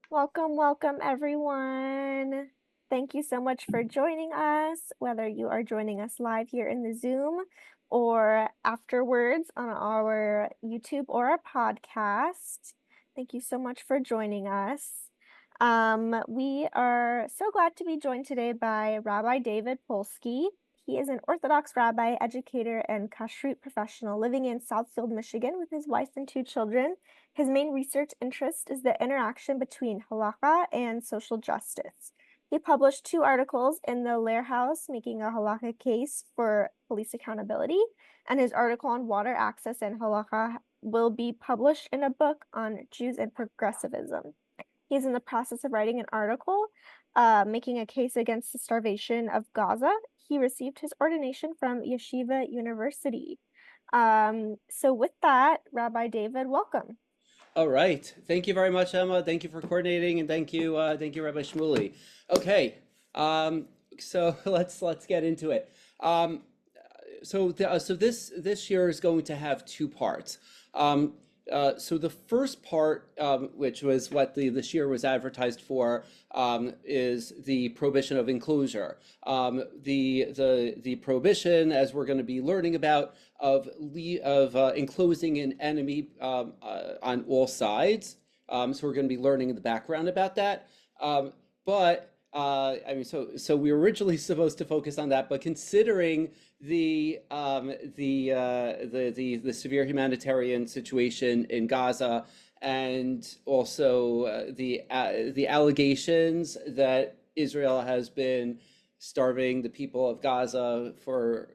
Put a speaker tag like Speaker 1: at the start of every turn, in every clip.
Speaker 1: Welcome, welcome, everyone. Thank you so much for joining us, whether you are joining us live here in the Zoom or afterwards on our YouTube or our podcast. Thank you so much for joining us. We are so glad to be joined today by Rabbi David Polsky. He is an Orthodox rabbi, educator, and Kashrut professional living in Southfield, Michigan with his wife and two children. His main research interest is the interaction between Halakhah and social justice. He published 2 articles in the Lehrhaus making a Halakhah case for police accountability, and his article on water access and Halakhah will be published in a book on Jews and progressivism. He's in the process of writing an article making a case against the starvation of Gaza. He received his ordination from Yeshiva University. So with that, Rabbi David, welcome.
Speaker 2: All right. Thank you very much, Emma. Thank you for coordinating, and thank you, Rabbi Shmuley. Okay. So let's get into it. So this year is going to have 2 parts. So the first part, which was what this year was advertised for, is the prohibition of enclosure. The prohibition, as we're going to be learning about, of enclosing an enemy on all sides. So we're going to be learning in the background about that. So we were originally supposed to focus on that, but considering the severe humanitarian situation in Gaza, and also the allegations that Israel has been starving the people of Gaza for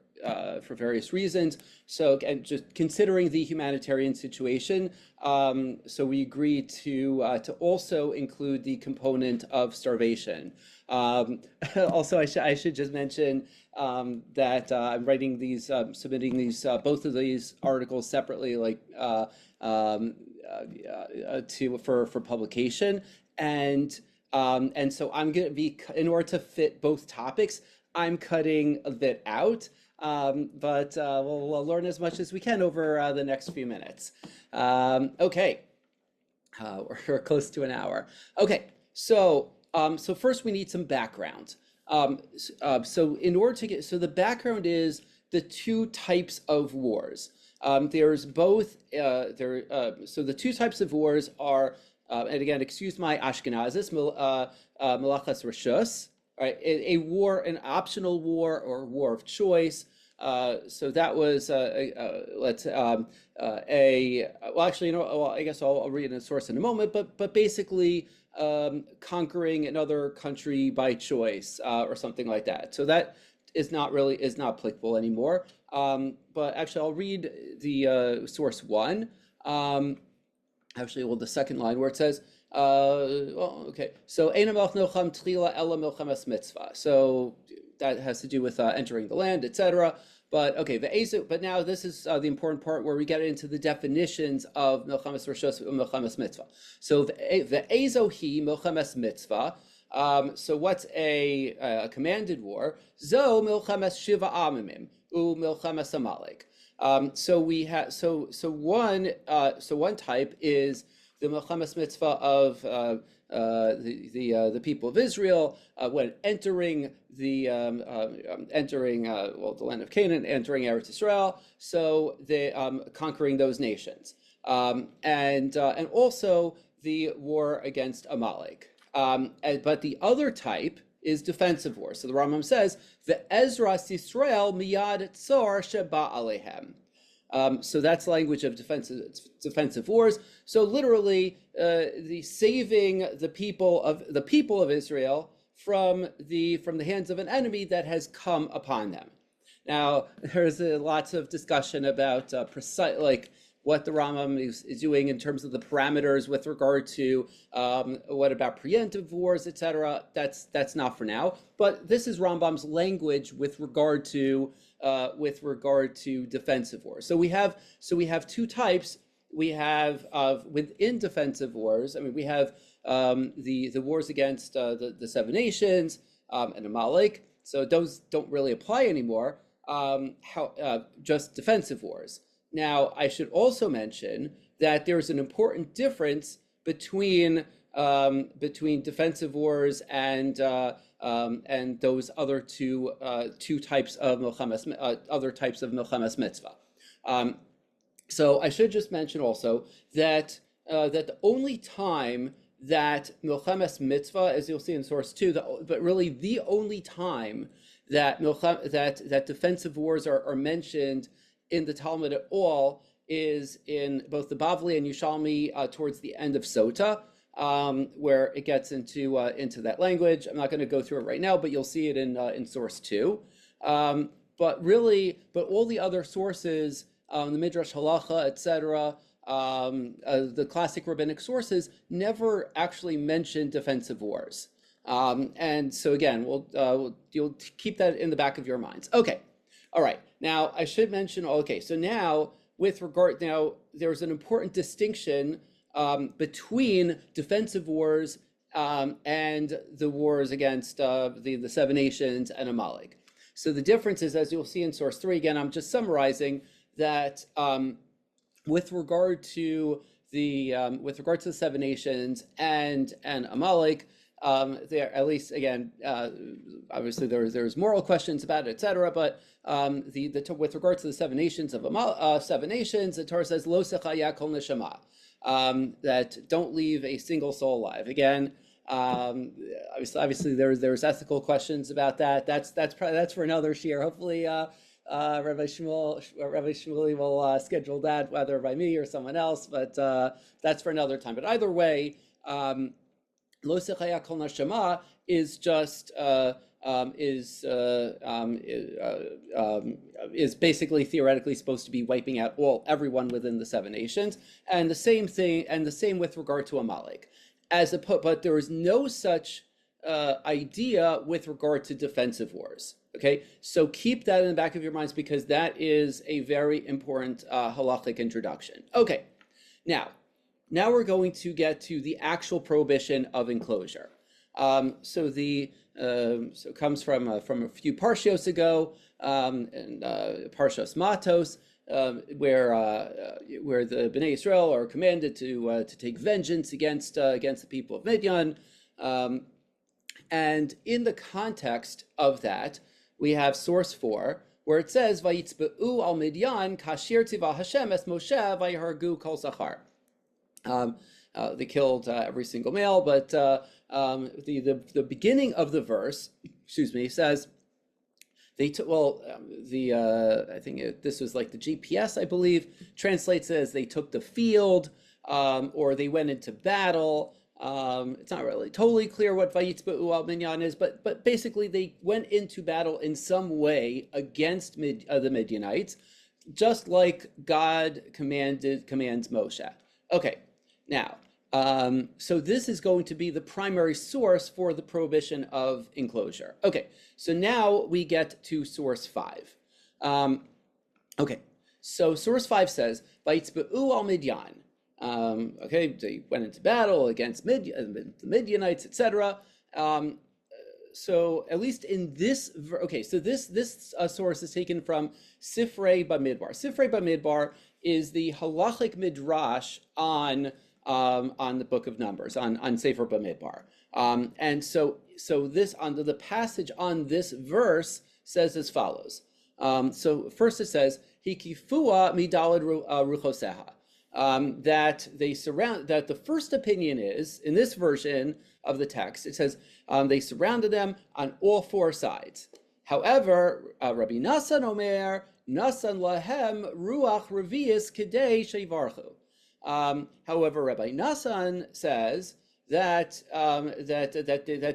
Speaker 2: various reasons. So, and just considering the humanitarian situation, so we agreed to also include the component of starvation. Also, I should just mention that I'm writing these, submitting these, both of these articles separately, like for publication, and so I'm going to be, in order to fit both topics, I'm cutting a bit out. But we'll learn as much as we can over the next few minutes. Okay, we're close to an hour. Okay, so first we need some background. So in order to get, so the background is the 2 types of wars. There's both, so the 2 types of wars are, and again, excuse my Ashkenazis, Melachas Rishus, right? A war, an optional war or war of choice. So that was well, actually, well, I guess I'll read a source in a moment, but basically conquering another country by choice, or something like that. So that is not applicable anymore. But actually, I'll read the source 1. Actually, well, the second line where it says, well, okay, so Eina melech nocham tchila ela milchemes mitzvah. So that has to do with entering the land, etc. But okay, but now this is the important part where we get into the definitions of milchemes rishos and milchemes mitzvah. So the ezohi milchemes mitzvah. So what's a commanded war? Zo milchemes shiva amimim u milchemes amalek. So we have one type is the milchemes mitzvah of the people of Israel when entering the land of Canaan, entering Eretz Israel. So they conquering those nations, and also the war against Amalek. But the other type is defensive war. So the Rambam says, the Ezras Yisrael miyad tzor sheba alehem. So that's language of defensive wars. So literally, the saving the people of Israel from the hands of an enemy that has come upon them. Now, there's lots of discussion about precise, like what the Rambam is doing in terms of the parameters with regard to what about preemptive wars, etc. That's not for now. But this is Rambam's language with regard to defensive wars. So we have 2 types. We have within defensive wars. I mean, we have the wars against the 7 nations and Amalek. So those don't really apply anymore. Just defensive wars. Now, I should also mention that there's an important difference between between defensive wars and those other two types of milchemes mitzvah. So I should just mention also that the only time that milchemes mitzvah, as you'll see in source 2, but really the only time that that defensive wars are mentioned in the Talmud at all is in both the Bavli and Yerushalmi towards the end of Sota, where it gets into that language. I'm not going to go through it right now, but you'll see it in source 2. But all the other sources, the Midrash Halakhah, etc., the classic rabbinic sources never actually mention defensive wars. And so again, you'll keep that in the back of your minds. Okay, all right. Now I should mention. Okay, so now there's an important distinction between defensive wars and the wars against the Seven Nations and Amalek. So the difference is, as you'll see in source 3, again, I'm just summarizing that with regard to the Seven Nations and Amalek, there, at least again, obviously there's moral questions about it, etc. But with regard to the Seven Nations Seven Nations, the Torah says lo sechaya kol neshama, that don't leave a single soul alive. Again, obviously there's ethical questions about that. That's for another shiur. Hopefully, Rabbi Shmuley will schedule that, whether by me or someone else. But that's for another time. But either way, Lo sechaya kol neshama is just is basically theoretically supposed to be wiping out everyone within the Seven Nations, and the same with regard to Amalek. But there is no such idea with regard to defensive wars. Okay, so keep that in the back of your minds, because that is a very important halachic introduction. Okay, now we're going to get to the actual prohibition of enclosure. So it comes from a few parshios ago, and Parshas Matos, where the Bnei Israel are commanded to take vengeance against the people of Midian, and in the context of that, we have source 4, where it says Vayitzbe'u al Midian kashir tiva Hashem es Moshe vayihargu kol zachar. They killed every single male, but the beginning of the verse, says they took. I think this was like the GPS, I believe, translates it as they took the field, or they went into battle. It's not really totally clear what Vayitzbe'u al Minyan is, but basically they went into battle in some way against the Midianites, just like God commands Moshe. Okay, now, so this is going to be the primary source for the prohibition of enclosure. Okay, so now we get to source 5. Okay, so source 5 says, Vayitzbe'u al Midyan. They went into battle against the Midianites, etc. So at least in this, so this source is taken from Sifrei Bamidbar. Sifrei Bamidbar is the halachic midrash on the Book of Numbers, on Sefer Bamidbar. And so this under the passage on this verse says as follows. So first it says Hikifua midalad ruchoseha. That the first opinion is, in this version of the text, it says they surrounded them on all 4 sides. However, Rabbi Nassan Omer, Nassan lahem ruach revius kedei shevarchu. However, Rabbi Nassan says that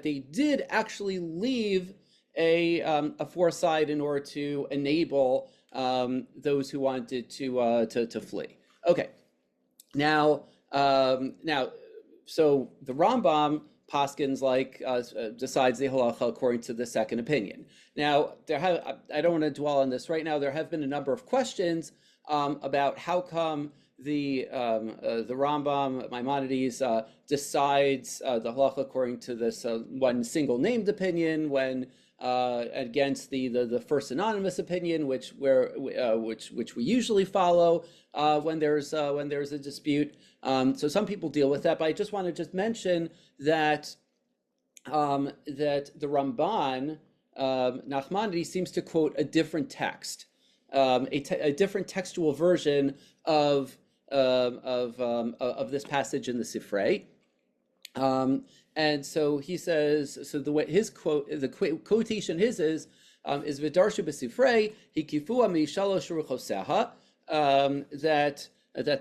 Speaker 2: they did actually leave a 4 side in order to enable those who wanted to flee. Okay. Now, so the Rambam paskins decides the halacha according to the second opinion. Now, I don't want to dwell on this right now. There have been a number of questions about how come the Rambam Maimonides decides the halacha according to this one single named opinion when against the first anonymous opinion, which we usually follow when there's a dispute. So some people deal with that, but I just want to just mention that that the Ramban, Nachmanides, seems to quote a different text, a different textual version of this passage in the Sifrei. And so he says, so the way his quote, the quotation his is V'darshu b'Sifrei hikifua mi'shalosh ruchoseha, that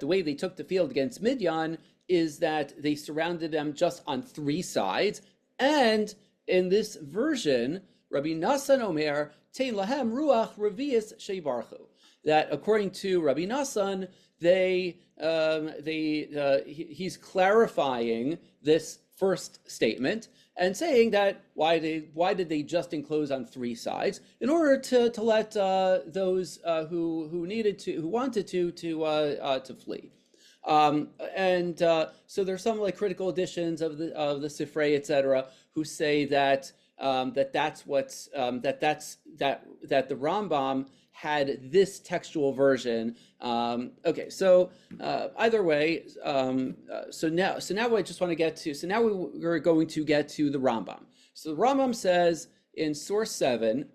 Speaker 2: the way they took the field against Midian is that they surrounded them just on three sides. And in this version, Rabbi Nassan Omer, Tein lahem ruach revius sheibarchu, that according to Rabbi Nassan, he's clarifying this first statement and saying that why did they just enclose on three sides, in order to let those who wanted to flee. So there's some like critical editions of the Sifrei, etc., who say that that the Rambam had this textual version. Okay, so either way, so now I just want to get to, so now we're going to get to the Rambam. So the Rambam says in source 7,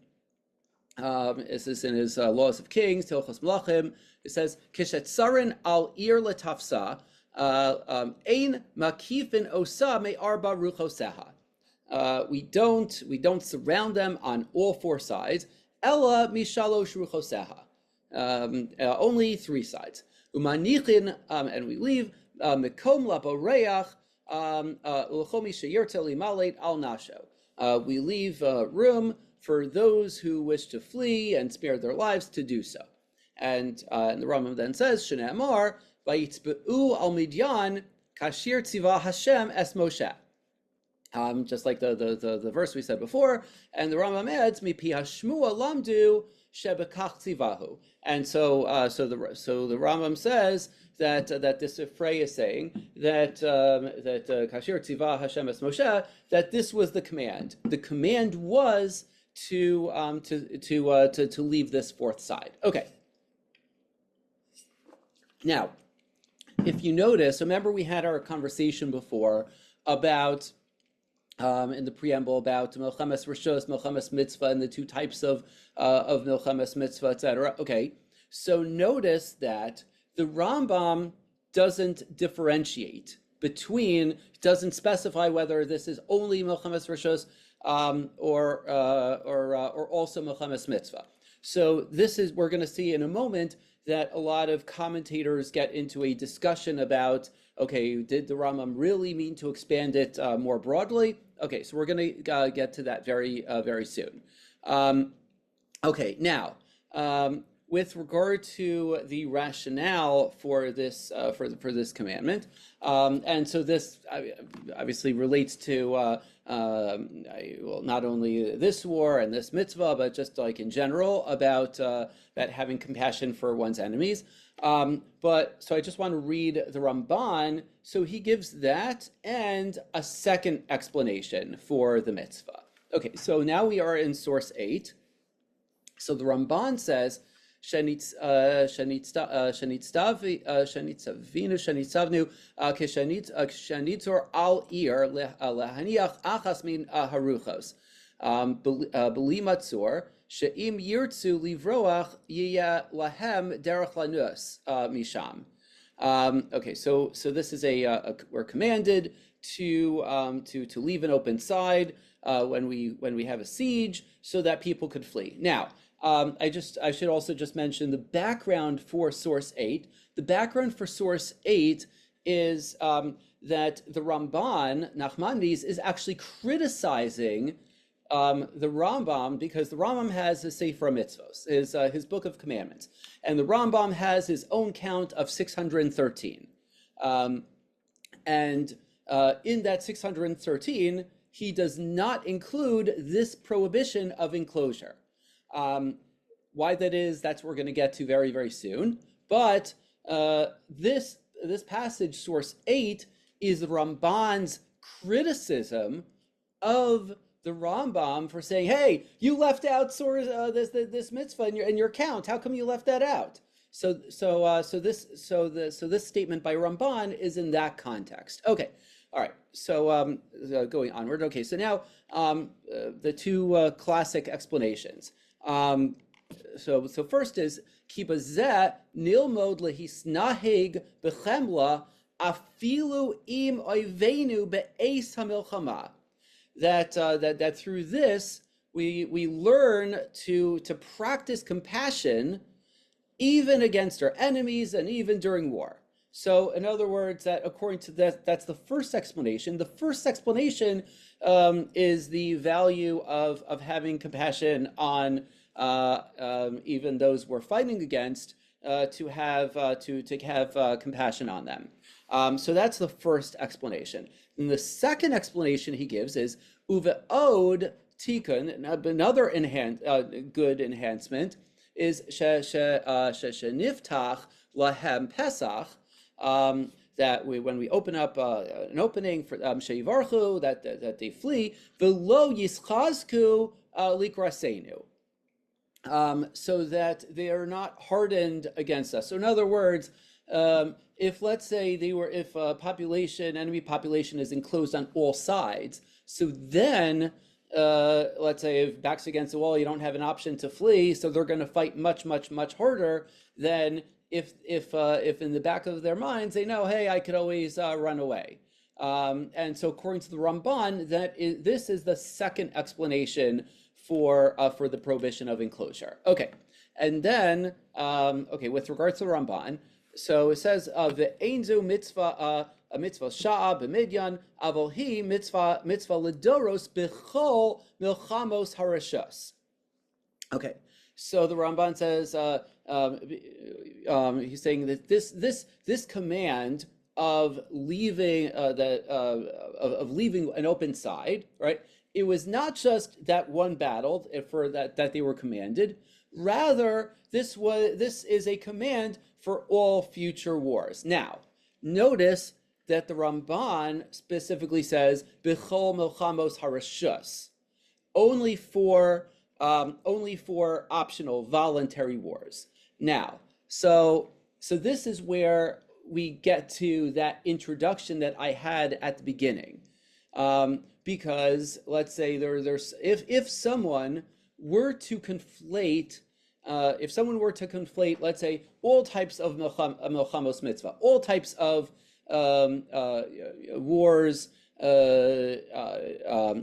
Speaker 2: this is in his Laws of Kings, Hilchos Melachim, it says, Kishet sarin al ir letafsa, ein makifin osa me arba ruchoseha. We don't surround them on all four sides. Ella mishalosh ruchoseha. Only three sides. Umanichin, and we leave mekom laboreach uchomi sheyirte limalet al nasho. We leave room for those who wish to flee and spare their lives to do so. And the Rambam then says, Shnei Amar vayitzbe'u al Midyan kashir tziva Hashem es Moshe. Just like the verse we said before, and the Rambam adds, "Mi pi hashmua lamdu shebekach tzivahu." And so the Rambam says that this Sifrei is saying that Kashir Tzivah Hashem es Moshe, that this was the command. The command was to leave this fourth side. Okay. Now, if you notice, remember we had our conversation before about in the preamble about Milchemes Rishos, Milchemes Mitzvah, and the two types of Milchemes Mitzvah, etc. Okay, so notice that the Rambam doesn't differentiate between, doesn't specify whether this is only Milchemes Rishos or also Milchemes Mitzvah. So this is, we're going to see in a moment that a lot of commentators get into a discussion about, okay, did the Rambam really mean to expand it more broadly? Okay, so we're going to get to that very soon. Okay, now, with regard to the rationale for this for this commandment, and so this obviously relates to well, not only this war and this mitzvah, but just like in general about that having compassion for one's enemies. But so I just want to read the Ramban. So he gives that and a second explanation for the mitzvah. Okay, so now we are in source 8. So the Ramban says, Shanitzavnu keshanitzor al ir lehaniach achas min haruchos b'li matzor she'im yirtzu livroach yiyah lahem derech lanus misham. Okay, so this is we're commanded to leave an open side when we have a siege, so that people could flee. Now, I should also just mention the background for source 8. The background for source 8 is that the Ramban, Nachmanides, is actually criticizing the Rambam, because the Rambam has his Sefer Mitzvos, his book of commandments, and the Rambam has his own count of 613. And in that 613, he does not include this prohibition of enclosure. Why that is, that's what we're going to get to very, very soon. But this passage, source 8, is the Ramban's criticism of the Rambam for saying, "Hey, you left out this mitzvah in your count. How come you left that out?" So this statement by Ramban is in that context. Okay, all right. So going onward. Okay, so now the two classic explanations. So first is ki bazeh nilmod lehisnaheg bechemla afilu im oivenu be'eis hamilchama. That through this we learn to practice compassion even against our enemies and even during war. So in other words, that according to that's the first explanation. The first explanation is the value of having compassion on even those we're fighting against, to have compassion on them. So that's the first explanation. And the second explanation he gives is uve'od tikkun, another good enhancement, is sheniftach lahem pesach, that when we open up an opening for sheyivarchu, that they flee, v'lo yischazku likrasenu, so that they are not hardened against us. So in other words, if let's say if enemy population is enclosed on all sides, so then let's say if backs against the wall, you don't have an option to flee, so they're going to fight much harder than if in the back of their minds they know, hey, I could always run away. And so according to the Ramban, this is the second explanation for the prohibition of enclosure. Okay, and then with regards to the Ramban, so it says the einzu mitzvah a mitzvah sha'a b'midyan avol hi mitzvah ledoros b'chol milchamos harashos. Okay, so the Ramban says he's saying that this command of leaving of leaving an open side, right? It was not just that one battle for that they were commanded. Rather, this is a command for all future wars. Now, notice that the Ramban specifically says "B'chol milchamos harashus," only for optional, voluntary wars. Now, so this is where we get to that introduction that I had at the beginning, because let's say if someone were to conflate. Let's say, all types of milchamos mitzvah, all types of wars,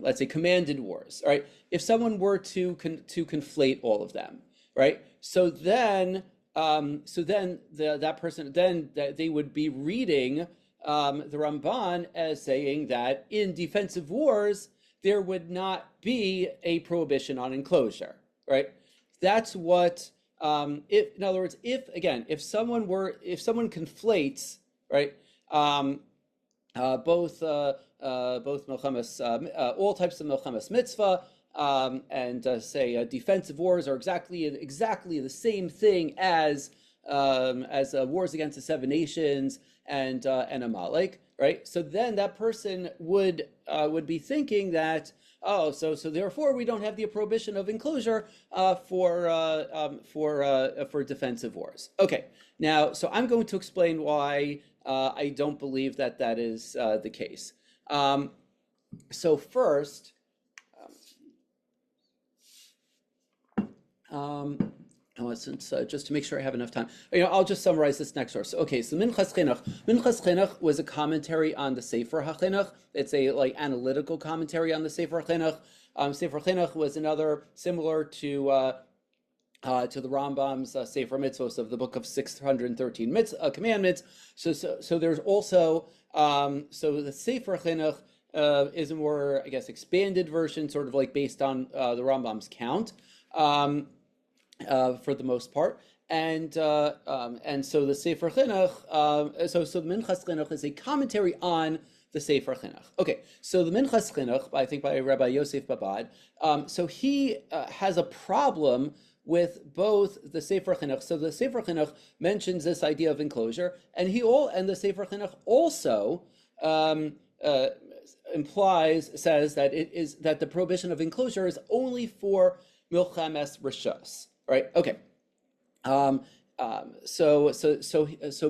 Speaker 2: let's say commanded wars, right? If someone were to conflate all of them, right? So then that person they would be reading the Ramban as saying that in defensive wars there would not be a prohibition on enclosure, right? That's what, in other words, if someone conflates, right, both milchamas, all types of milchamas mitzvah, and say defensive wars are exactly the same thing as wars against the seven nations and Amalek, right? So then that person would be thinking that, oh, so therefore we don't have the prohibition of enclosure for defensive wars. Okay, now so I'm going to explain why I don't believe that is the case. So first, since just to make sure I have enough time, I'll just summarize this next source. Okay, so Minchas Chinuch. Minchas Chinuch was a commentary on the Sefer HaChinuch. It's a analytical commentary on the Sefer HaChinuch. Sefer HaChinuch was another similar to the Rambam's Sefer Mitzvos of the book of 613 commandments. So there's also so the Sefer HaChinuch is a more, I guess, expanded version, sort of based on the Rambam's count. For the most part, and so the Sefer Chinuch, so the Minchas Chinuch is a commentary on the Sefer Chinuch. Okay, so the Minchas Chinuch, I think by Rabbi Yosef Babad, so he has a problem with both the Sefer Chinuch. So the Sefer Chinuch mentions this idea of enclosure, and the Sefer Chinuch also says that it is that the prohibition of enclosure is only for milchemes rishos, right? Okay. So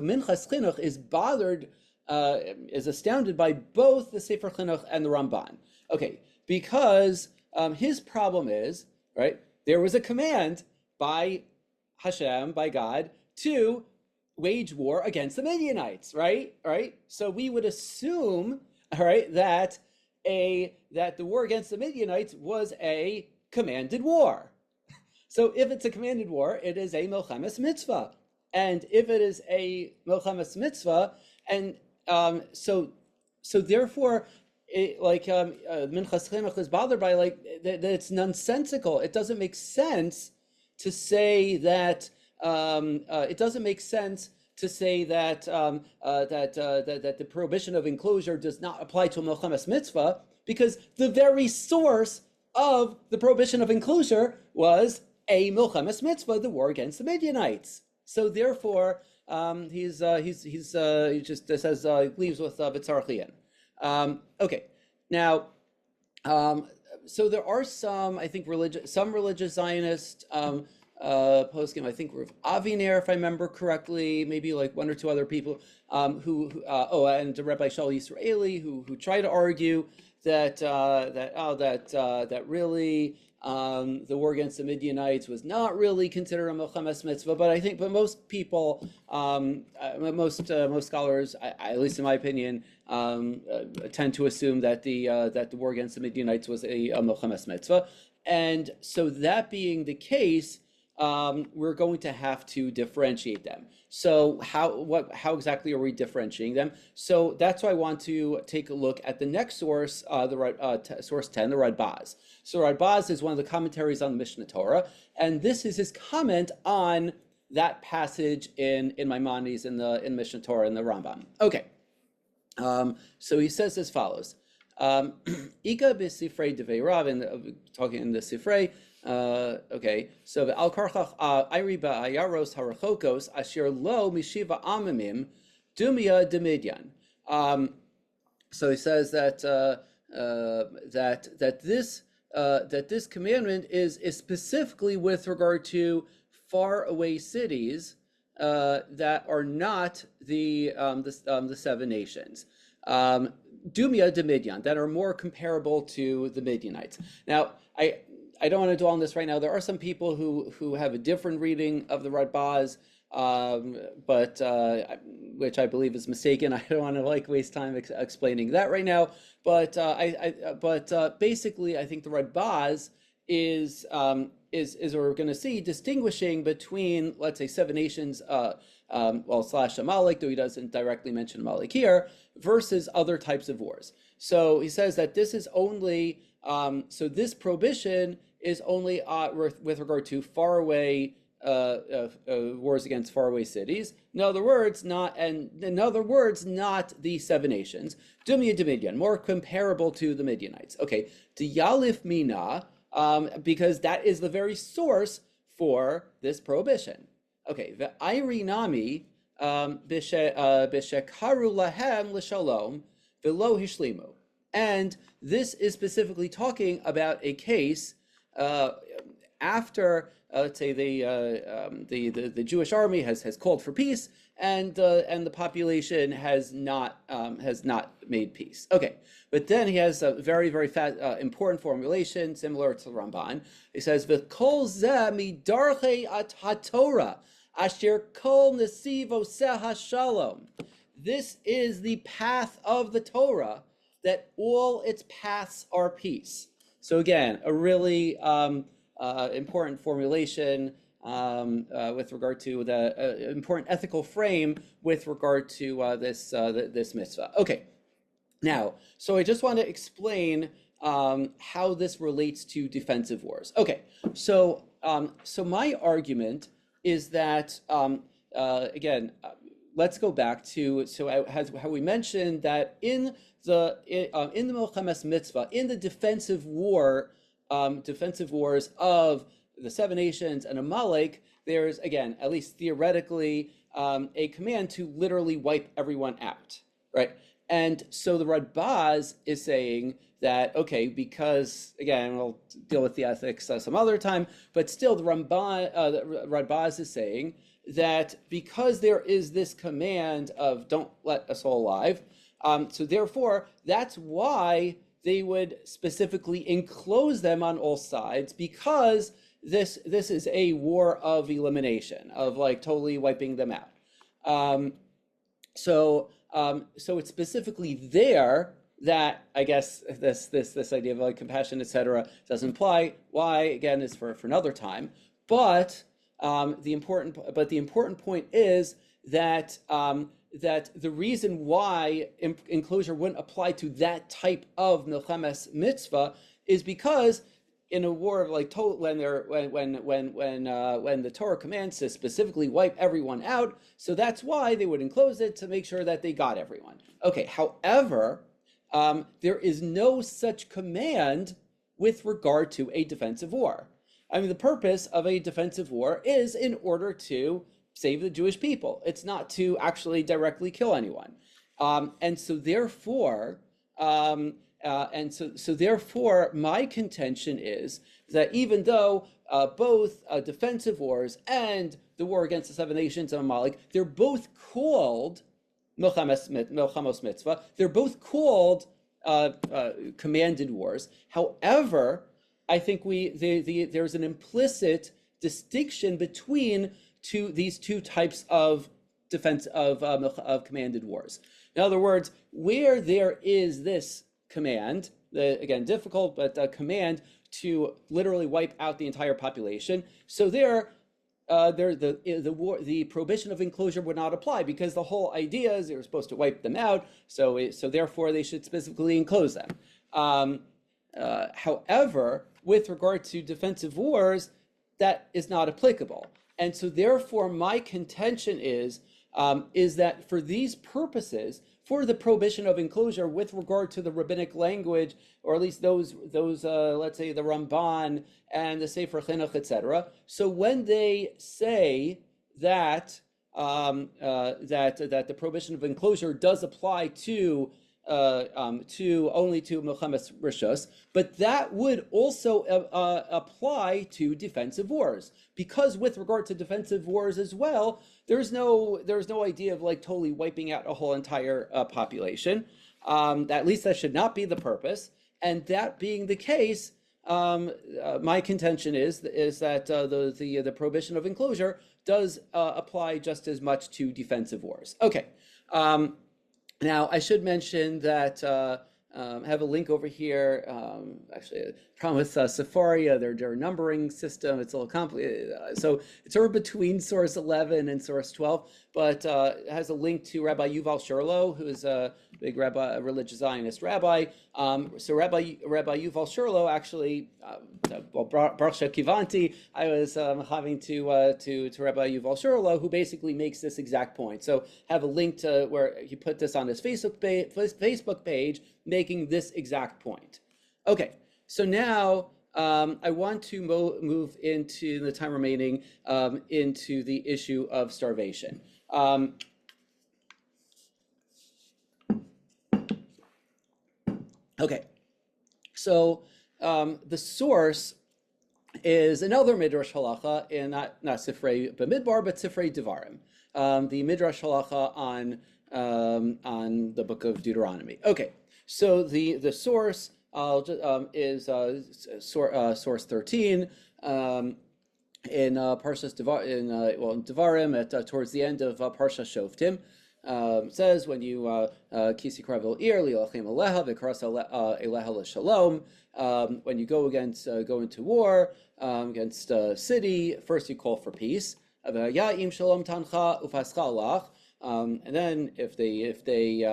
Speaker 2: Minchas Chinuch is bothered, is astounded by both the Sefer Chinuch and the Ramban. Okay, because his problem is, right, there was a command by Hashem, by God, to wage war against the Midianites, right? So we would assume, all right, that the war against the Midianites was a commanded war. So if it's a commanded war, it is a milchemes mitzvah, and if it is a milchemes mitzvah, and so therefore, Minchas Chinuch is bothered by that it's nonsensical. It doesn't make sense to say that. It doesn't make sense to say that that the prohibition of enclosure does not apply to a milchemes mitzvah, because the very source of the prohibition of enclosure was a milchemes mitzvah, the war against the Midianites. So therefore, he just says leaves with B'tzarchian. Okay, now, so there are some, I think, religious Zionist poskim. I think Rav Aviner, if I remember correctly, maybe like one or two other people and Rabbi Shaul Yisraeli who try to argue that really the war against the Midianites was not really considered a milchemes mitzvah. But most people, most scholars, at least in my opinion, tend to assume that the war against the Midianites was a milchemes mitzvah. And so that being the case, we're going to have to differentiate them. So how exactly are we differentiating them? So that's why I want to take a look at the next source, source 10, the Radbaz. So Radbaz is one of the commentaries on the Mishnah Torah, and this is his comment on that passage in Maimonides in Mishnah Torah in the Rambam. Okay, so he says as follows: Ika b'sifrei devei Rav, talking in the Sifrei. Okay, so al karchach iri ba'ayaros harachokos asher lo mishiva amamim dumia demidyan. So he says that this commandment is specifically with regard to far away cities that are not the seven nations. Dumia de Midian, that are more comparable to the Midianites. Now, I don't want to dwell on this right now. There are some people who have a different reading of the Radbaz, but which I believe is mistaken. I don't want to waste time explaining that right now. But basically, I think the Radbaz is we're going to see distinguishing between, let's say, seven nations, slash Amalek, though he doesn't directly mention Amalek here, versus other types of wars. So he says that this is only this prohibition is only with regard to faraway wars against faraway cities. In other words, not the seven nations. Dumia de Midian, more comparable to the Midianites. Okay, to Yalif Mina, because that is the very source for this prohibition. Okay, the Irinami b'shekaru lahem l'shalom v'lo hishlimu, and this is specifically talking about a case after, let's say, the Jewish army has called for peace, and the population has not made peace. Okay, but then he has a very important formulation similar to Ramban. He says, "V'kol zeh midarchei haTorah asher kol nesivo seha shalom." This is the path of the Torah, that all its paths are peace. So again, a really important formulation with regard to the important ethical frame with regard to this mitzvah. Okay, now, so I just want to explain how this relates to defensive wars. Okay, so my argument is that again, let's go back to how we mentioned that in the milchemes mitzvah, in the defensive wars of the seven nations and Amalek, there's, again, at least theoretically, a command to literally wipe everyone out, right? And so the Radbaz is saying that, okay, because, again, we'll deal with the ethics some other time, but still the Radbaz is saying that because there is this command of don't let a soul alive, so therefore that's why they would specifically enclose them on all sides, because this is a war of elimination, of like totally wiping them out. So it's specifically there that I guess this idea of like compassion, etc., doesn't apply. Why, again, is for another time. But the important point is that that the reason why enclosure wouldn't apply to that type of milchemes mitzvah is because in a war of like when the Torah commands to specifically wipe everyone out, so that's why they would enclose it, to make sure that they got everyone. Okay, however, there is no such command with regard to a defensive war. I mean, the purpose of a defensive war is in order to save the Jewish people. It's not to actually directly kill anyone. And so therefore, therefore, my contention is that even though both defensive wars and the war against the seven nations of Amalek, they're both called Milchamos Mitzvah, they're both called commanded wars. However, I think there's an implicit distinction between these two types of defense of commanded wars. In other words, where there is this command, again difficult, but a command to literally wipe out the entire population, so the prohibition of enclosure would not apply, because the whole idea is they were supposed to wipe them out, so therefore they should specifically enclose them. However, with regard to defensive wars, that is not applicable. And so therefore my contention is that for these purposes, for the prohibition of enclosure with regard to the rabbinic language, or at least those let's say the Ramban and the Sefer Chinuch, etc. So when they say that that the prohibition of enclosure does apply to only to Milchemes Rishos, but that would also apply to defensive wars, because with regard to defensive wars as well, there's no idea of like totally wiping out a whole entire population. At least that should not be the purpose. And that being the case, my contention is that the prohibition of enclosure does apply just as much to defensive wars. Okay. Now, I should mention that I have a link over here. Actually, a problem with Safari, their numbering system, it's a little complicated. So it's sort of between source 11 and source 12, but it has a link to Rabbi Yuval Shurlo, who is a big rabbi, a religious Zionist rabbi. So Rabbi Yuval Shurlo actually, Baruch Kivanti, I was having to Rabbi Yuval Shurlo, who basically makes this exact point. So have a link to where he put this on his Facebook page, making this exact point. Okay, so now I want to move into the time remaining into the issue of starvation. Okay, so the source is another Midrash Halakhah, in not Sifrei B'Midbar, but Sifrei Devarim, the Midrash Halakhah on the book of Deuteronomy. Okay, so the source is source 13 in Parshas Devarim, towards the end of Parsha Shoftim. Says when you kisi kravel ir li'alchem aleha v'karas eleha l'shalom, when you go into war against a city, first you call for peace. Ya'im shalom tancha ufascha alach. And then if they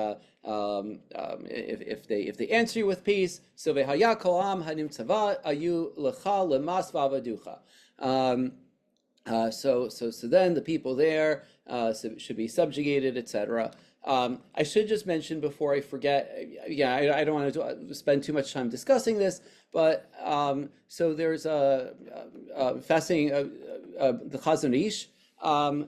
Speaker 2: answer you with peace, so v'haya kol am hanim tzava ayu lecha lemas v'avaducha. So then the people there should be subjugated, etc. I should just mention before I forget. I don't want to spend too much time discussing this, but so there's a fascinating the Chazon Ish.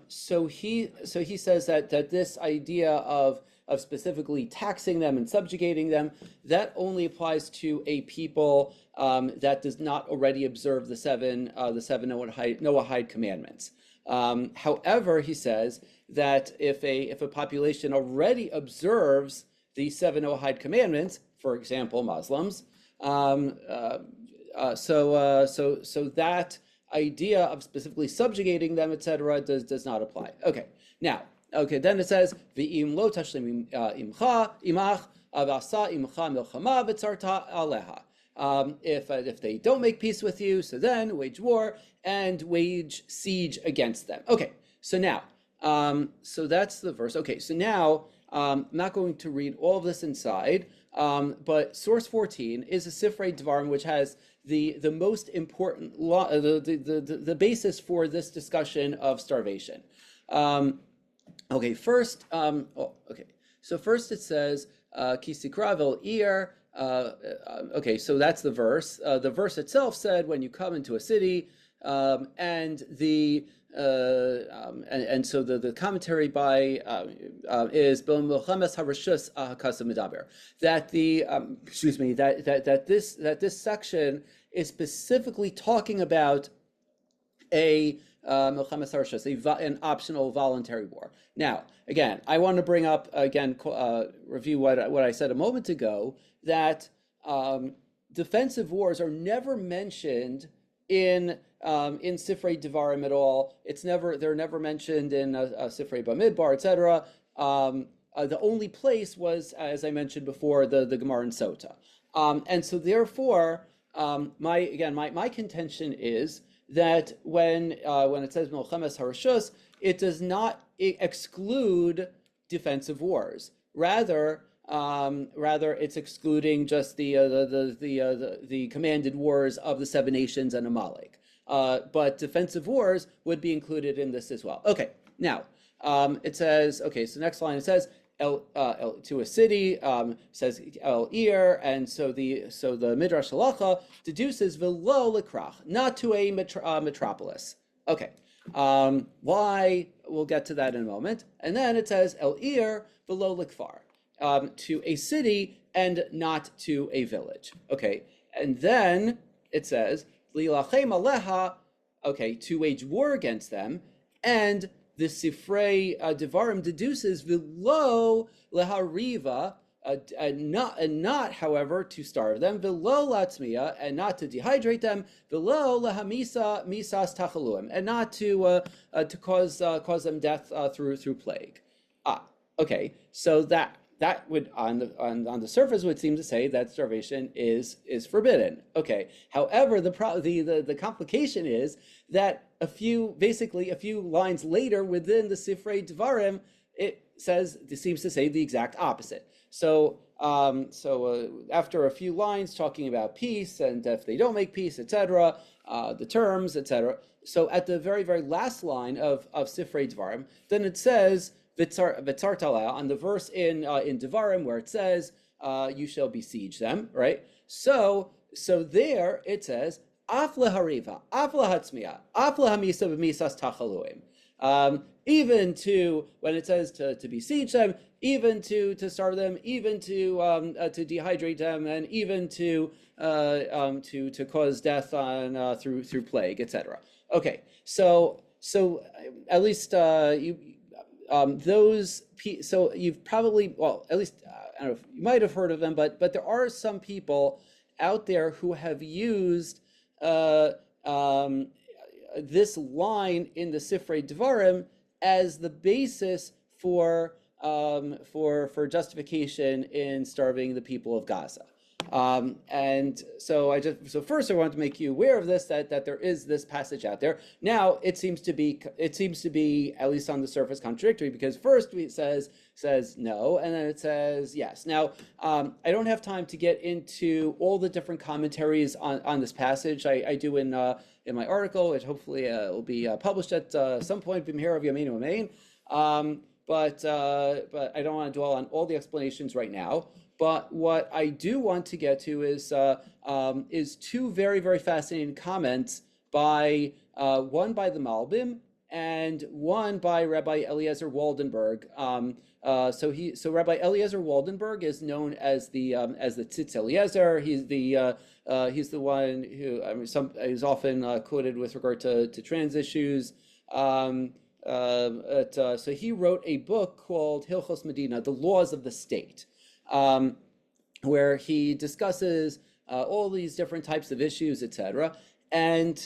Speaker 2: So he says that this idea of of specifically taxing them and subjugating them, that only applies to a people that does not already observe the seven Noahide commandments. However, he says that if a population already observes the seven Noahide commandments, for example, Muslims, so that idea of specifically subjugating them, etc., does not apply. Okay, now, then it says v'im lo tashlim imcha imach avasa imcha milchama v'tzarta aleha. If they don't make peace with you, so then wage war and wage siege against them. Okay, so now, so that's the verse. Okay, so now I'm not going to read all of this inside, but source 14 is a Sifrei Dvarim, which has the most important law, the basis for this discussion of starvation. Okay, first, so first it says Kisikravel ir. Okay, so that's the verse. The verse itself said, when you come into a city, and so the commentary by is that this section is specifically talking about an optional voluntary war. Now, again, I want to bring up review what I said a moment ago, that defensive wars are never mentioned in Sifrei Devarim at all. They're never mentioned in Sifrei Bamidbar, etc. The only place was, as I mentioned before, the Gemara in Sota. And so therefore, my contention is that when it says Milchemes Harashus, it does not exclude defensive wars. Rather, it's excluding just the commanded wars of the seven nations and Amalek. But defensive wars would be included in this as well. Okay, now it says, okay, so next line it says to a city, says El Ir, and so the Midrash Halakhah deduces velo lekrach, not to a metropolis. Okay, why? We'll get to that in a moment. And then it says El Ir velo lekfar, to a city and not to a village. Okay, and then it says lilachem aleha, okay, to wage war against them, and the Sifrei Devarim deduces velo lehariva, and not, however, to starve them, velo latzmiya, and not to dehydrate them, velo lehamisa misas tachaluim, and not to cause them death through plague. Okay, so that would on the surface would seem to say that starvation is forbidden. Okay, however, the complication is that a few lines later within the Sifrei Devarim, it seems to say the exact opposite. So after a few lines talking about peace and if they don't make peace, etc., the terms, etc. So at the very, very last line of Sifrei Devarim, then it says V'tzartala, on the verse in Devarim where it says you shall besiege them, right? So there it says Af lehariva, af lehatzmiya, af lehamisa b'misas tachaluim. Even to, when it says to besiege them, even to starve them, even to dehydrate them, and even to cause death on through plague, etc. Okay, so at least so you've probably, well, at least I don't know if you might have heard of them, but there are some people out there who have used this line in the Sifrei Devarim as the basis for justification in starving the people of Gaza. And so first I wanted to make you aware of this, that there is this passage out there. Now it seems to be at least on the surface contradictory, because first it says no, and then it says yes. Now I don't have time to get into all the different commentaries on this passage. I do in my article, which hopefully will be published at some point. B'mihera v'yameinu amen. But I don't want to dwell on all the explanations right now. But what I do want to get to is two very, very fascinating comments by one by the Malbim and one by Rabbi Eliezer Waldenberg, So Rabbi Eliezer Waldenberg is known as the Tzitz Eliezer. He's the one who, I mean, is often quoted with regard to trans issues. So he wrote a book called Hilchos Medina, The Laws of the State, where he discusses all these different types of issues, etc. And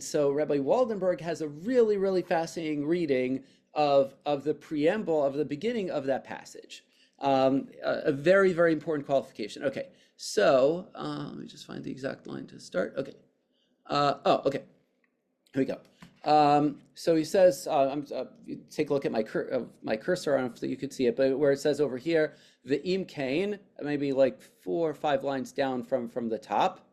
Speaker 2: so Rabbi Waldenberg has a really, really fascinating reading of the preamble, of the beginning of that passage. A very, very important qualification. Okay, so let me just find the exact line to start. Okay. Okay. Here we go. So he says, you take a look at my cursor, I don't know if you could see it, but where it says over here, V'im Kain, maybe like 4 or 5 lines down from the top,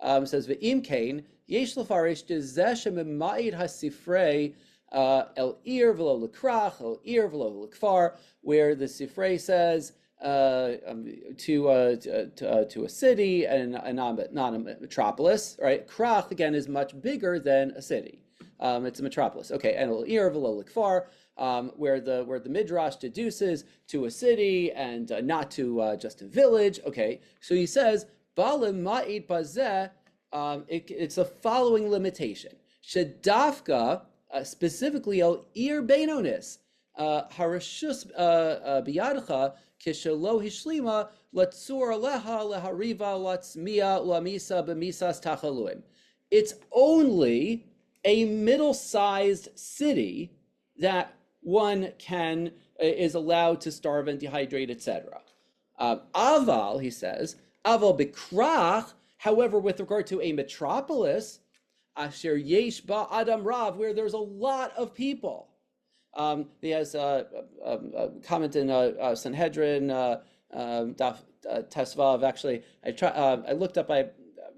Speaker 2: it says, V'im Kain, Yesh Lefarish Dezeh Shemima'id HaSifrei El Ir V'lo L'krach, El Ir V'lo L'kfar, where the Sifrei says to a city and not a metropolis, right? Krach, again, is much bigger than a city. It's a metropolis. Okay, and El Ir V'lo L'kfar, where the Midrash deduces to a city and not to just a village. Okay, so he says, Ba'alem Ma'id Bazeh, it's the following limitation. Shedafka, specifically El Ir Beinonis, Harashus Biyadcha, Kishelo Hishlima, Latsur Aleha, Lehariva, Latzmia, Lamisa, Bemisas Tachaluim. It's only a middle-sized city that one is allowed to starve and dehydrate, etc. Aval, he says, Aval Bikrach, however, with regard to a metropolis, Asher Yesh Ba Adam Rav, where there's a lot of people. He has a comment in Sanhedrin, Tesvav. Actually, I looked up. I'm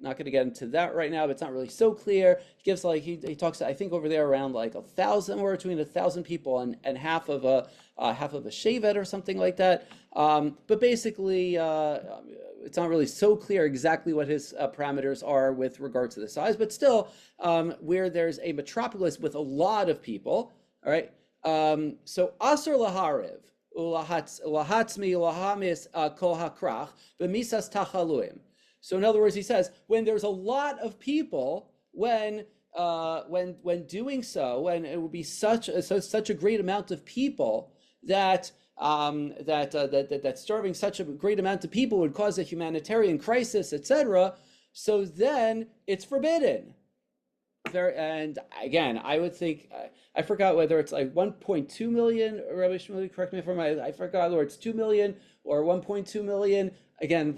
Speaker 2: not going to get into that right now, but it's not really so clear. He gives he talks, I think, over there around like 1,000, or between 1,000 people and half of a shevet or something like that. But basically, it's not really so clear exactly what his parameters are with regard to the size. But still, where there's a metropolis with a lot of people, all right. So Asur Lahariv, Lahatzmi, Lahamis Kol Hakrach, B'misas Tachaluim. So in other words, he says, when there's a lot of people, when doing so, when it would be such a great amount of people that starving such a great amount of people would cause a humanitarian crisis, etc. So then it's forbidden. And again, I would think, I forgot whether it's like 1.2 million, Rabbi Shmuley, correct me if I'm right, I forgot whether it's 2 million or 1.2 million. Again,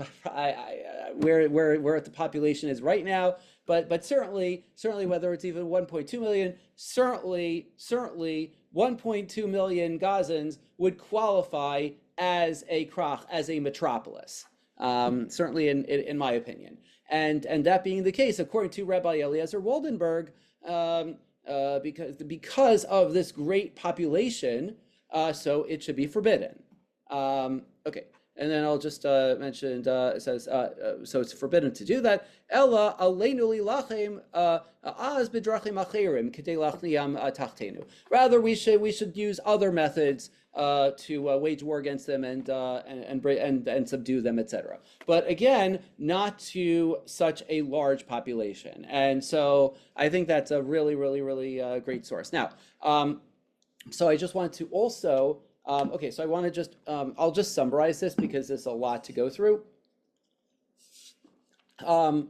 Speaker 2: where the population is right now, but certainly whether it's even 1.2 million, certainly 1.2 million Gazans would qualify as a krach, as a metropolis. Certainly in my opinion. And that being the case, according to Rabbi Eliezer Waldenberg, because of this great population, so it should be forbidden. Okay. And then I'll just mention, it says, so it's forbidden to do that. Ella aleinu lilachem az b'drachim acherim k'dei lachniam tachtenu. Rather, we should use other methods to wage war against them and subdue them, etc. But again, not to such a large population. And so I think that's a really, really, really great source. Now, so I just wanted to also. Okay, so I want to I'll just summarize this because there's a lot to go through. But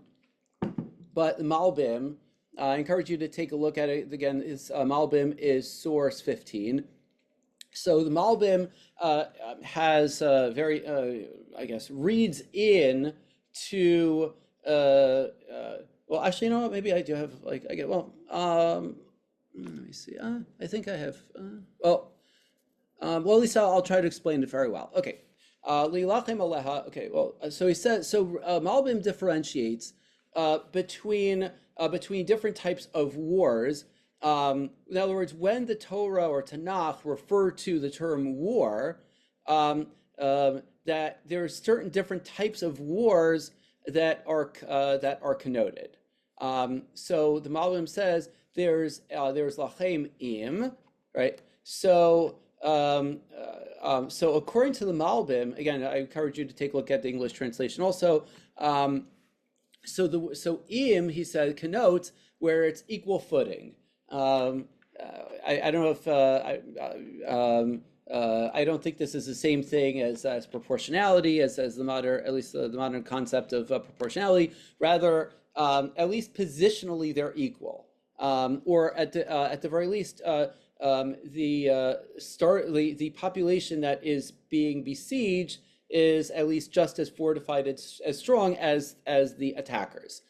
Speaker 2: the Malbim, I encourage you to take a look at it. Again, Malbim is source 15. So the Malbim has very, I guess, reads in to, well, actually, you know what? Maybe I do have, let me see. I think I have, well, at least I'll try to explain it very well. Okay. Okay, well, so he says, so Malbim differentiates between different types of wars. In other words, when the Torah or Tanakh refer to the term war, that there are certain different types of wars that are connoted. So the Malbim says there's lachem im, right? So so according to the Malbim, again, I encourage you to take a look at the English translation also. So im, he said, connotes where it's equal footing. I don't know if I don't think this is the same thing as proportionality, as the modern, at least the modern concept of proportionality. Rather, at least positionally, they're equal, or at the very least, the population that is being besieged is at least just as fortified, as strong as the attackers.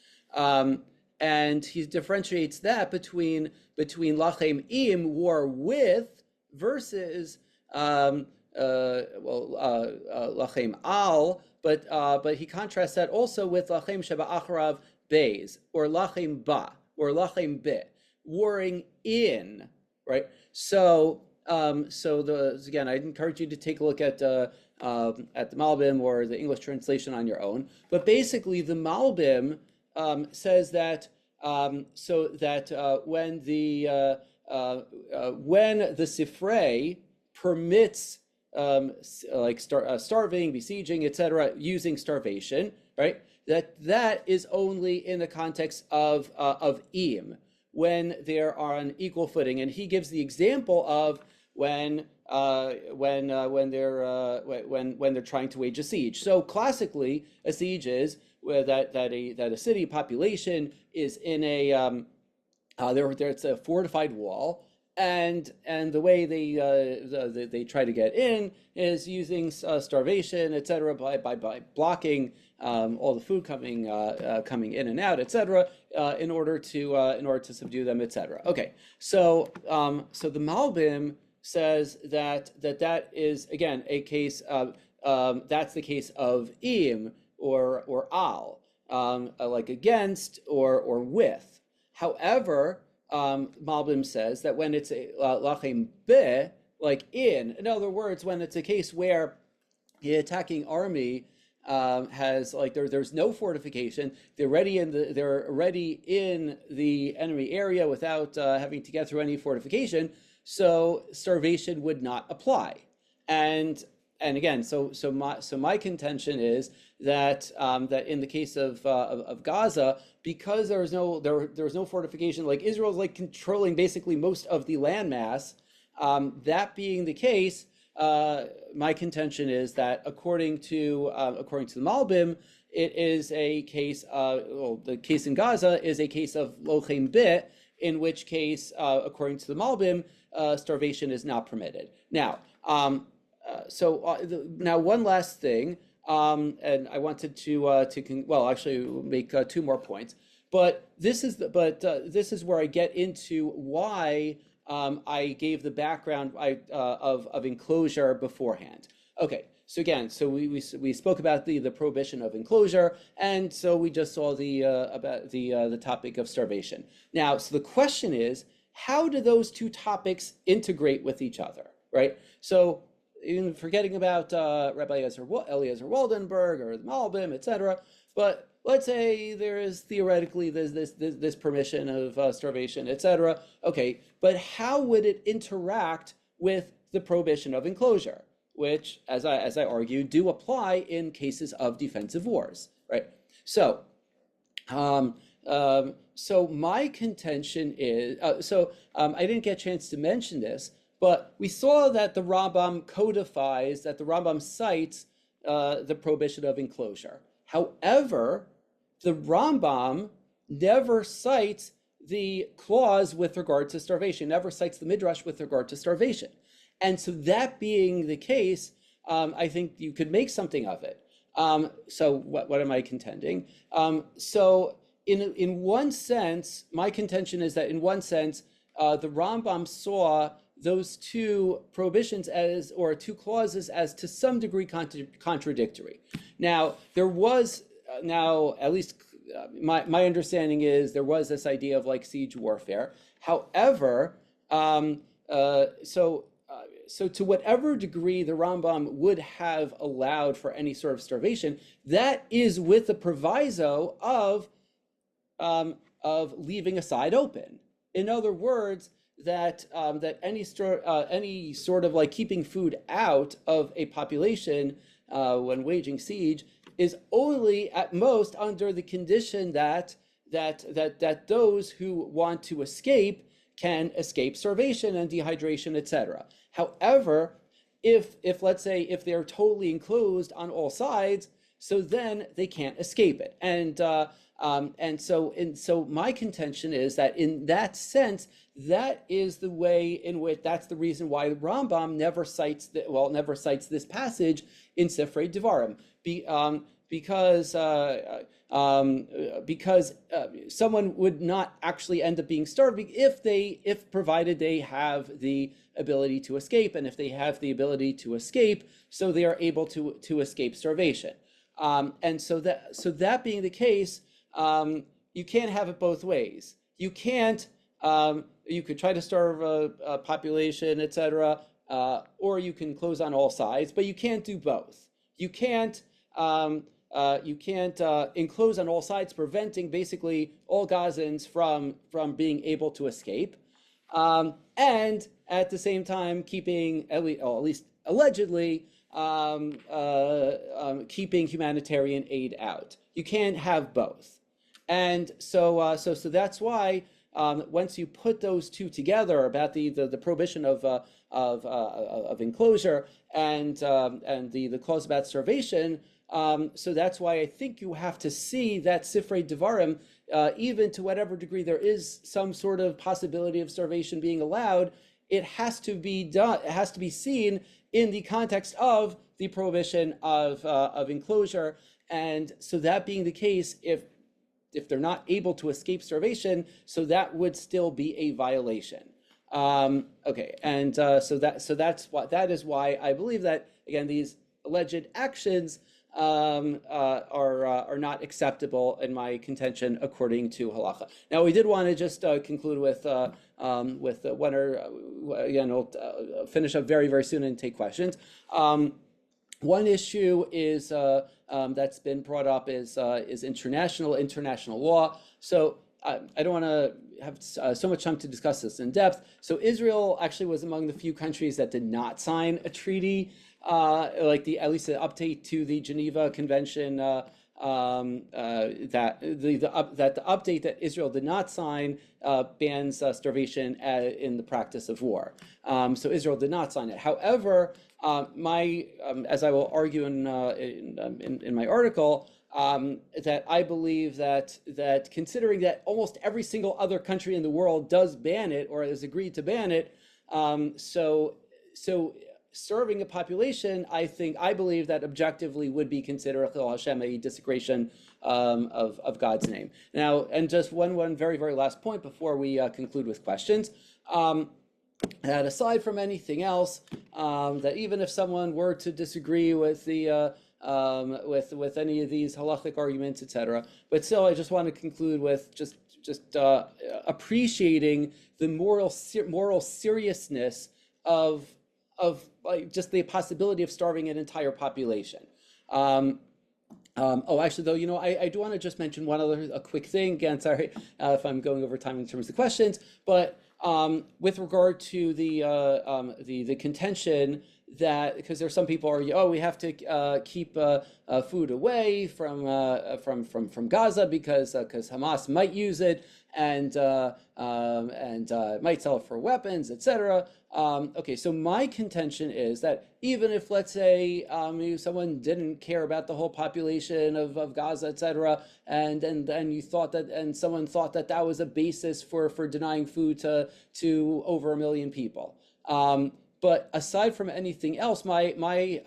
Speaker 2: And he differentiates that between lachem im, war with, versus lachem al, but he contrasts that also with lachem sheba acharav beis, or lachem ba, or lachem be, warring in, right? So again, I'd encourage you to take a look at the Malbim or the English translation on your own. But basically, the Malbim says that when the Sifrei permits starving, besieging, etc., using starvation, right? That is only in the context of im, when they're on equal footing, and he gives the example of when they're trying to wage a siege. So classically, a siege is that a city population is in a it's a fortified wall, and the way they try to get in is using starvation, etc., by blocking all the food coming in and out, etc., in order to subdue them, etc. Okay, so the Malbim says that is again a case of that's the case of im or al, like against or with. However, Malbim says that when it's a lachem be, like in other words, when it's a case where the attacking army has there's no fortification, they're already in the enemy area without having to get through any fortification, so starvation would not apply. And again, so my contention is that in the case of Gaza, because there was no fortification, like Israel is controlling basically most of the landmass. That being the case, my contention is that according to the Malbim, it is a case. The case in Gaza is a case of lochem bit, in which case, according to the Malbim, starvation is not permitted. Now, now one last thing, and I wanted to actually make two more points. But this is where I get into why I gave the background of enclosure beforehand. Okay, so again, we spoke about the prohibition of enclosure, and so we just saw about the topic of starvation. Now, so the question is, how do those two topics integrate with each other, right? So, even forgetting about Rabbi Eliezer Waldenberg or the Malbim, etc., but let's say there is theoretically this permission of starvation, etc. Okay, but how would it interact with the prohibition of enclosure, which, as I argue, do apply in cases of defensive wars, right? So, so my contention is, I didn't get a chance to mention this, but we saw that the Rambam codifies, that the Rambam cites the prohibition of enclosure. However, the Rambam never cites the clause with regard to starvation, never cites the Midrash with regard to starvation. And so that being the case, I think you could make something of it. So what am I contending? So in one sense, my contention is that in one sense, the Rambam saw those two prohibitions or two clauses as to some degree contradictory. Now, there was, at least my understanding is there was this idea of siege warfare. However, so to whatever degree the Rambam would have allowed for any sort of starvation, that is with the proviso of leaving a side open. In other words, that any sort of like keeping food out of a population when waging siege is only at most under the condition that those who want to escape can escape starvation and dehydration, etc. However, if let's say if they're totally enclosed on all sides, so then they can't escape it. And so my contention is that in that sense, that is the way in which that's the reason why the Rambam never cites this passage in Sifrei Devarim, because someone would not actually end up being starved if provided they have the ability to escape, and if they have the ability to escape, so they are able to escape starvation. And so that being the case, you can't have it both ways. You can't. You could try to starve a population, etc., or you can close on all sides, but you can't do both. You can't enclose on all sides, preventing basically all Gazans from being able to escape, and at the same time keeping at least allegedly keeping humanitarian aid out. You can't have both, and so that's why once you put those two together about the prohibition of enclosure and the clause about starvation. So that's why I think you have to see that Sifrei Devarim, even to whatever degree there is some sort of possibility of starvation being allowed, it has to be done. It has to be seen in the context of the prohibition of enclosure. And so that being the case, if they're not able to escape starvation, so that would still be a violation. Okay, and so that is why I believe that, again, these alleged actions are not acceptable in my contention according to Halakhah. Now, we did want to just conclude with one or again, we'll finish up very, very soon and take questions. One issue is that's been brought up is international law. So I don't want to have so much time to discuss this in depth. So Israel actually was among the few countries that did not sign a treaty, at least an update to the Geneva Convention. That the update that Israel did not sign bans starvation in the practice of war. So Israel did not sign it. However, as I will argue in my article, that I believe that considering that almost every single other country in the world does ban it or has agreed to ban it, so serving a population, I believe that objectively would be considered Chil Hashem, a desecration of God's name. Now, and just one very, very last point before we conclude with questions. That aside from anything else, that even if someone were to disagree with the with any of these halachic arguments, etc., but still, I just want to conclude with just appreciating the moral seriousness of just the possibility of starving an entire population. Actually, though, I do want to just mention a quick thing. Again, sorry if I'm going over time in terms of questions, but with regard to the contention that, because there's some people are, we have to keep food away from Gaza because Hamas might use it and might sell it for weapons, etc. Okay, so my contention is that even if, let's say, someone didn't care about the whole population of Gaza, etc., and you thought that, and someone thought that that was a basis for denying food to over 1 million people. But aside from anything else, my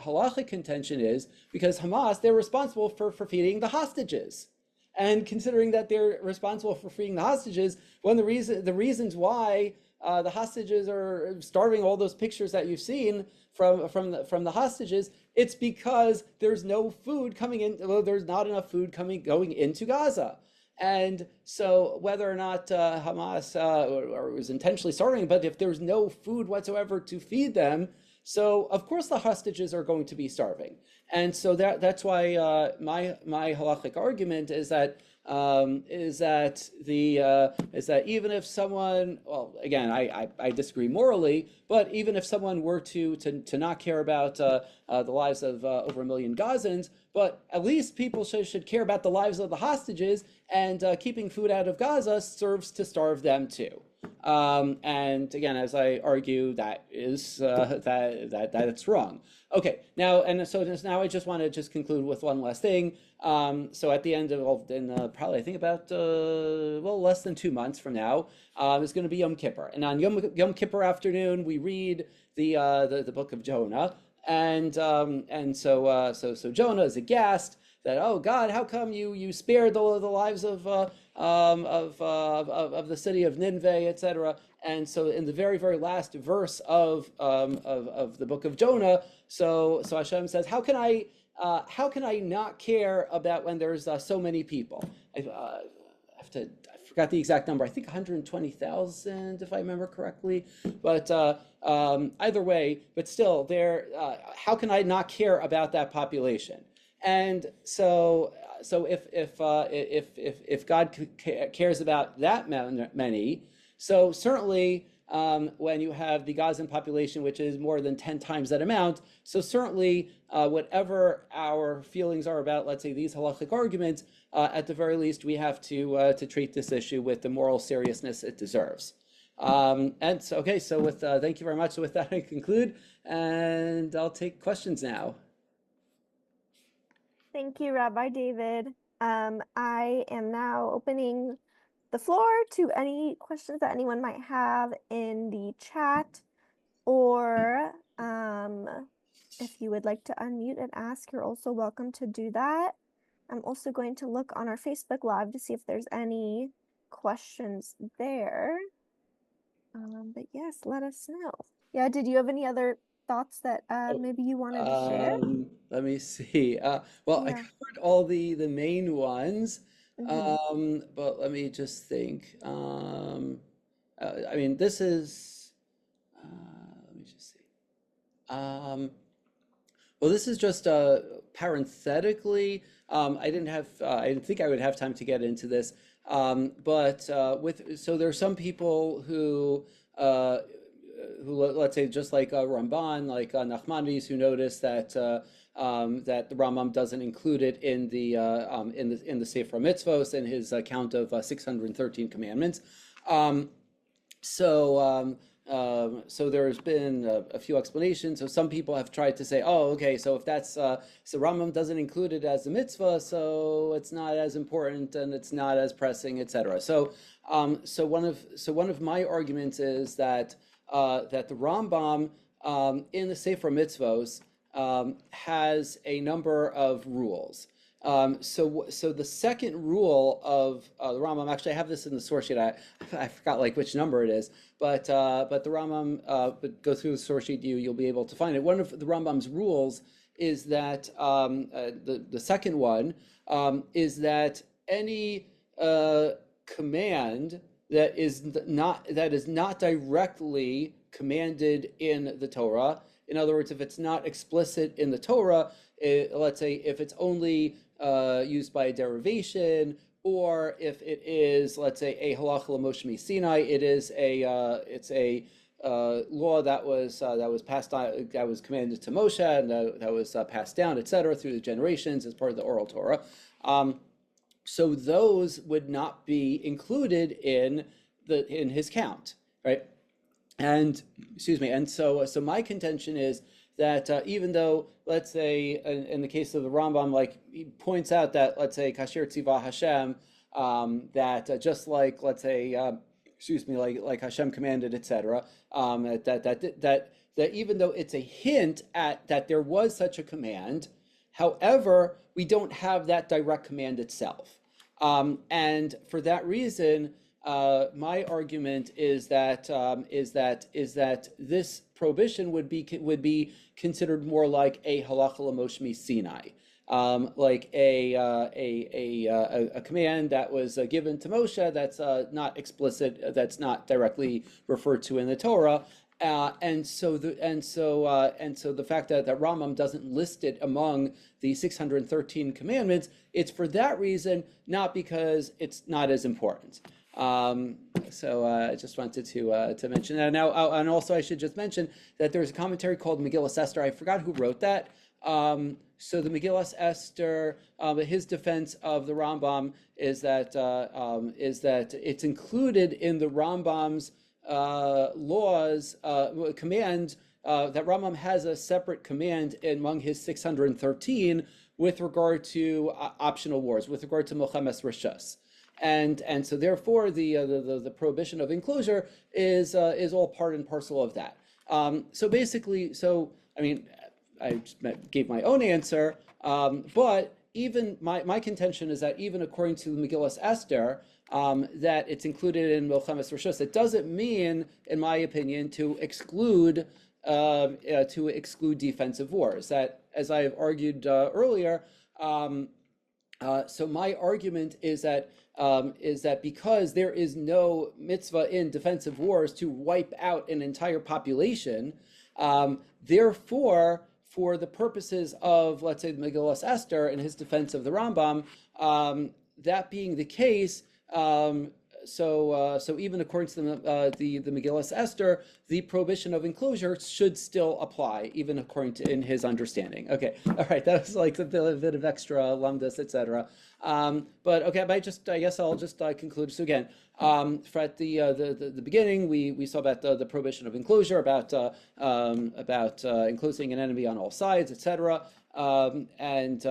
Speaker 2: halachic contention is because Hamas, they're responsible for feeding the hostages. And considering that they're responsible for freeing the hostages, one of the reasons why the hostages are starving, all those pictures that you've seen from the hostages, it's because there's no food coming in. Well, there's not enough food going into Gaza. And so whether or not Hamas or was intentionally starving, but if there's no food whatsoever to feed them, so of course the hostages are going to be starving. And so that's why my halachic argument is that is that even if someone, well, again, I disagree morally, but even if someone were to not care about the lives of over 1 million Gazans, but at least people should care about the lives of the hostages, and keeping food out of Gaza serves to starve them too. And again, as I argue, that is that it's wrong. Okay, now now I just want to just conclude with one last thing. So at the end of probably I think about well, less than 2 months from now is going to be Yom Kippur, and on Yom Kippur afternoon we read the book of Jonah, and so Jonah is aghast that, oh God, how come you spared the lives of the city of Nineveh, etc. And so in the very, very last verse of the book of Jonah, so Hashem says, how can I not care about when there's so many people? I forgot the exact number. I think 120,000, if I remember correctly. But either way, but still, how can I not care about that population? And so if God cares about that many, so certainly when you have the Gazan population, which is more than 10 times that amount, so certainly whatever our feelings are about, let's say, these halachic arguments, at the very least, we have to treat this issue with the moral seriousness it deserves. And so, okay, so thank you very much. So with that, I conclude, and I'll take questions now.
Speaker 1: Thank you, Rabbi David. I am now opening the floor to any questions that anyone might have in the chat, or if you would like to unmute and ask, you're also welcome to do that. I'm also going to look on our Facebook Live to see if there's any questions there. But yes, let us know. Yeah, did you have any other thoughts that maybe you wanted to share?
Speaker 2: Let me see. Well, I covered all the main ones, but let me just think. I mean, this is. Let me just see. Well, this is just parenthetically. I didn't think I would have time to get into this, but so there are some people who let's say, just like Ramban, like Nachmanides, who noticed that that the Rambam doesn't include it in the Sefer Mitzvos in his count of 613 commandments. So there's been a few explanations. So some people have tried to say, oh, okay, so if that's so Rambam doesn't include it as a mitzvah, so it's not as important and it's not as pressing, etc. So one of my arguments is that that the Rambam in the Sefer Mitzvos has a number of rules. So the second rule of the Rambam, actually I have this in the source sheet. I forgot like which number it is, but the Rambam, but go through the source sheet, you'll be able to find it. One of the Rambam's rules is that the second one is that any command that is not directly commanded in the Torah. In other words, if it's not explicit in the Torah, let's say if it's only used by a derivation, or if it is, let's say, a Halakhah l'Moshe Sinai, it's a law that was passed on, that was commanded to Moshe, and that was passed down, etc., through the generations as part of the oral Torah. So those would not be included in his count, right? And so my contention is that even though, let's say, in the case of the Rambam, like he points out that, let's say, Kasher Tzivah Hashem, that just like, let's say, like Hashem commanded, etc., that even though it's a hint at that there was such a command, however, we don't have that direct command itself. And for that reason, my argument is that this prohibition would be considered more like a Halakhah l'Moshe Sinai, like a command that was given to Moshe that's not explicit, that's not directly referred to in the Torah. And so the fact that Rambam doesn't list it among the 613 commandments, it's for that reason, not because it's not as important. I just wanted to mention that. Now, and also I should just mention that there's a commentary called Megillas Esther. I forgot who wrote that. So the Megillas Esther, his defense of the Rambam is that it's included in the Rambam's laws, command, that Rambam has a separate command among his 613 with regard to optional wars, with regard to Milchemes Rishus. And so therefore the prohibition of enclosure is all part and parcel of that. So basically, I mean, I just gave my own answer, but even my contention is that even according to the Megillas Esther, that it's included in Milchemes Rishus, it doesn't mean, in my opinion, to exclude defensive wars. That, as I have argued earlier, so my argument is that because there is no mitzvah in defensive wars to wipe out an entire population, therefore, for the purposes of, let's say, the Megillas Esther and his defense of the Rambam, that being the case, so even according to the Megillas Esther, the prohibition of enclosure should still apply, even according to in his understanding. Okay, all right, that was like a bit of extra lumdus, etc. But okay, I guess I'll just conclude. So again, at the beginning, we saw about the prohibition of enclosure, about enclosing an enemy on all sides, etc. And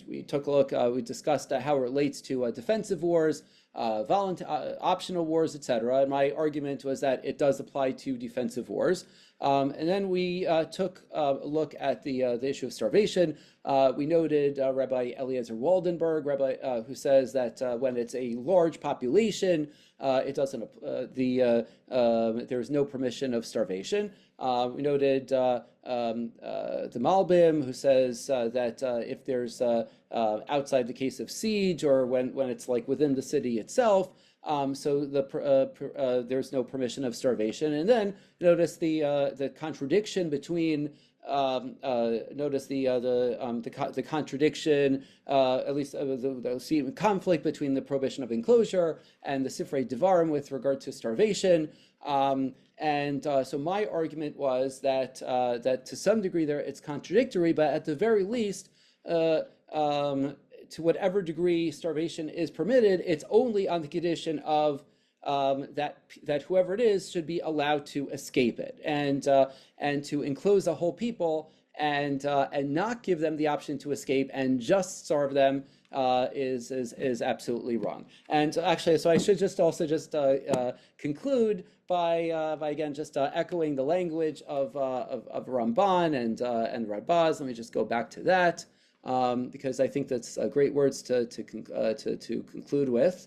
Speaker 2: we took a look. We discussed how it relates to defensive wars, optional wars, etc. And my argument was that it does apply to defensive wars. And then we took a look at the issue of starvation. We noted Rabbi Eliezer Waldenberg, who says that when it's a large population, it doesn't. There's no permission of starvation. We noted the Malbim, who says that if there's outside the case of siege, or when it's like within the city itself, so there's no permission of starvation. And then notice the contradiction between notice the contradiction, at least the conflict between the prohibition of enclosure and the Sifrei Devarim with regard to starvation. So my argument was that to some degree there it's contradictory, but at the very least, to whatever degree starvation is permitted, it's only on the condition of that whoever it is should be allowed to escape it, and to enclose a whole people and not give them the option to escape and just starve them is absolutely wrong. And actually, so I should just conclude by again just echoing the language of Ramban and Radbaz. Let me just go back to that, because I think that's great words to conclude with.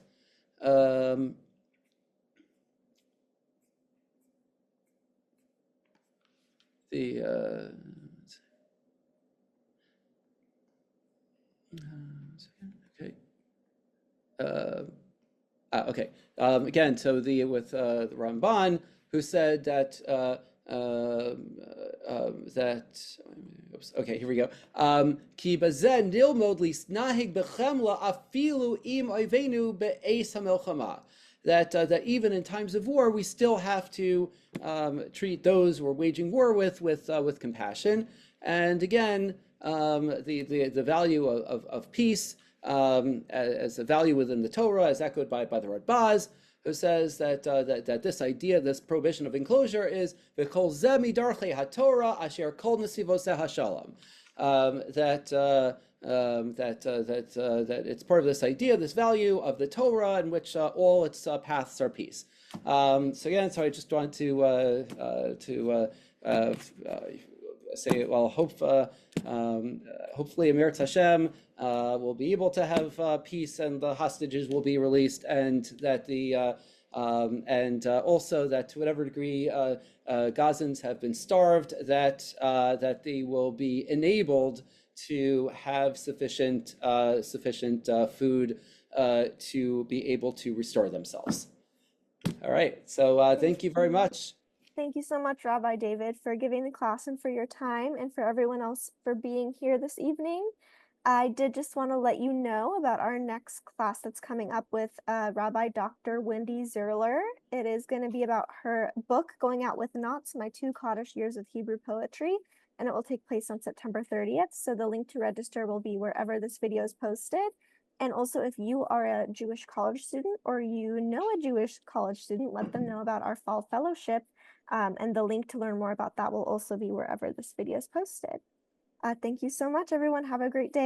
Speaker 2: Okay. Again, so with the Ramban, who said that oops, okay, here we go. Ki bazen nilmod lisnahig bechemla afilu im oivenu be'eis hamilchama. That even in times of war, we still have to treat those we're waging war with compassion. And again, the value of peace as a value within the Torah, as echoed by the Radbaz, who says that this idea, this prohibition of enclosure, is v'kol zeh midarchei haTorah asher kol nesivoseh hashalom. That it's part of this idea, this value of the Torah, in which all its paths are peace. So again, so I just want to say, well, hopefully Emir Hashem will be able to have peace, and the hostages will be released, and that also that to whatever degree Gazans have been starved, that they will be enabled to have sufficient food to be able to restore themselves. All right, so thank you very much.
Speaker 1: Thank you so much, Rabbi David, for giving the class and for your time, and for everyone else for being here this evening. I did just want to let you know about our next class that's coming up with Rabbi Dr. Wendy Zerler. It is going to be about her book, Going Out with Knots, My 2 Kaddish Years of Hebrew Poetry, and it will take place on September 30th. So the link to register will be wherever this video is posted. And also, if you are a Jewish college student or you know a Jewish college student, let them know about our fall fellowship. And the link to learn more about that will also be wherever this video is posted. Thank you so much, everyone. Have a great day.